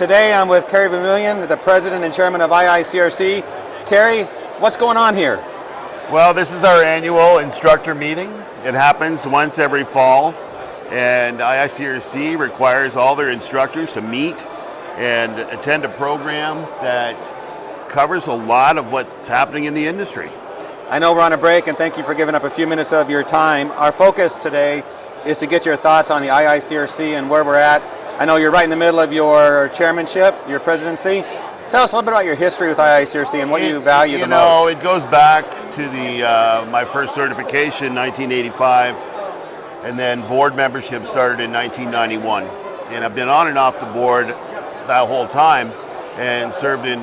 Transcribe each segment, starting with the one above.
Today I'm with Carey Vermeulen, the President and Chairman of IICRC. Carey, what's going on here? Well, this is our annual instructor meeting. It happens once every fall, and IICRC requires all their instructors to meet and attend a program that covers a lot of what's happening in the industry. I know we're on a break, and thank you for giving up a few minutes of your time. Our focus today is to get your thoughts on the IICRC and where we're at. I know you're right in the middle of your chairmanship, your presidency. Tell us a little bit about your history with IICRC and what you value the most. It goes back to my first certification in 1985, and then board membership started in 1991. And I've been on and off the board that whole time and served in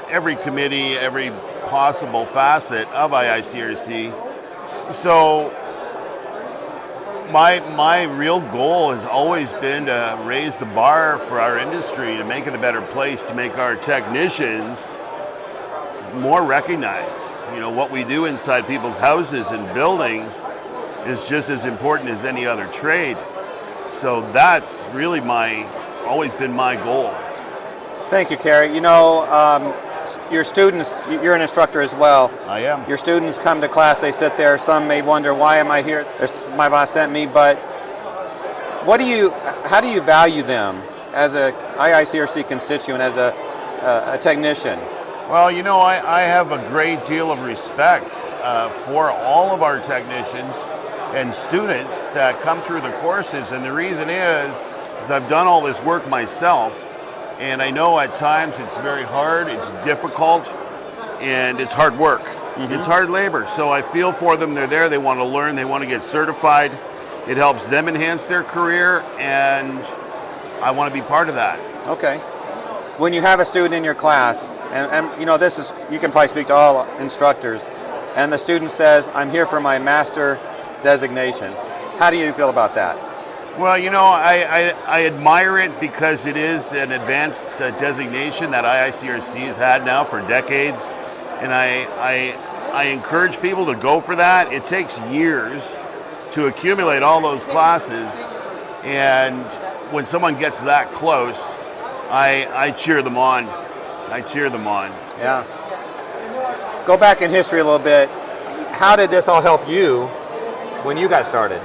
every committee, every possible facet of IICRC. So my real goal has always been to raise the bar for our industry, to make it a better place, to make our technicians more recognized. You know, what we do inside people's houses and buildings is just as important as any other trade. So that's really always been my goal. Thank you, Carey. You know, your students, you're an instructor as well. I am. Your students come to class, they sit there, some may wonder, why am I here? My boss sent me, but how do you value them as a IICRC constituent, as a technician? Well, you know, I have a great deal of respect for all of our technicians and students that come through the courses, and the reason is I've done all this work myself. And I know at times it's very hard, it's difficult, and it's hard work. Mm-hmm. It's hard labor. So I feel for them. They're there, they want to learn, they want to get certified. It helps them enhance their career, and I want to be part of that. Okay. When you have a student in your class, and you know, you can probably speak to all instructors, and the student says, I'm here for my master designation. How do you feel about that? Well, you know, I admire it because it is an advanced designation that IICRC has had now for decades, and I encourage people to go for that. It takes years to accumulate all those classes, and when someone gets that close, I cheer them on. I cheer them on. Yeah. Go back in history a little bit. How did this all help you when you got started?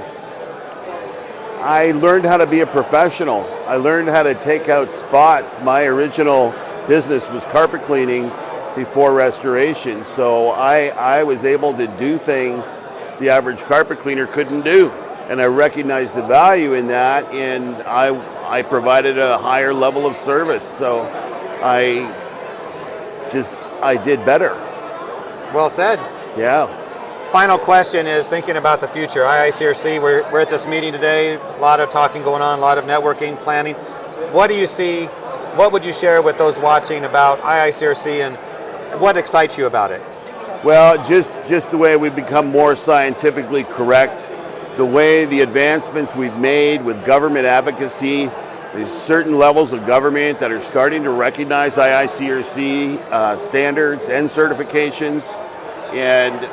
I learned how to be a professional. I learned how to take out spots. My original business was carpet cleaning before restoration, so I was able to do things the average carpet cleaner couldn't do, and I recognized the value in that, and I provided a higher level of service, so I did better. Well said. Yeah. Final question is thinking about the future. IICRC, we're at this meeting today, a lot of talking going on, a lot of networking, planning. What do you see, what would you share with those watching about IICRC, and what excites you about it? Well, just the way we've become more scientifically correct, the way the advancements we've made with government advocacy. There's certain levels of government that are starting to recognize IICRC standards and certifications, and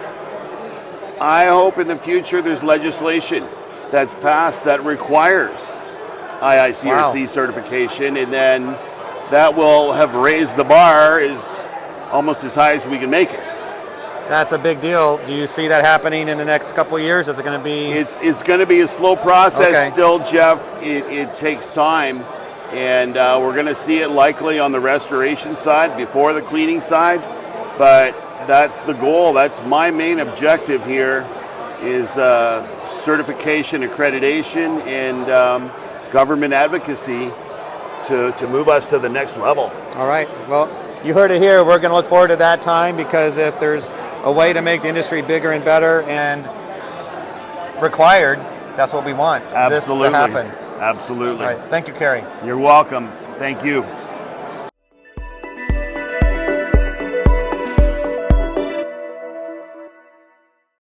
I hope in the future there's legislation that's passed that requires IICRC certification, and then that will have raised the bar almost as high as we can make it. That's a big deal. Do you see that happening in the next couple of years? Is it going to be? It's going to be a slow process still, Jeff. It takes time, and we're going to see it likely on the restoration side before the cleaning side, but that's the goal. That's my main objective here is certification, accreditation, and government advocacy to move us to the next level. All right. Well, you heard it here. We're going to look forward to that time, because if there's a way to make the industry bigger and better and required, that's what we want. Absolutely. This to happen. Absolutely. All right. Thank you, Carey. You're welcome. Thank you.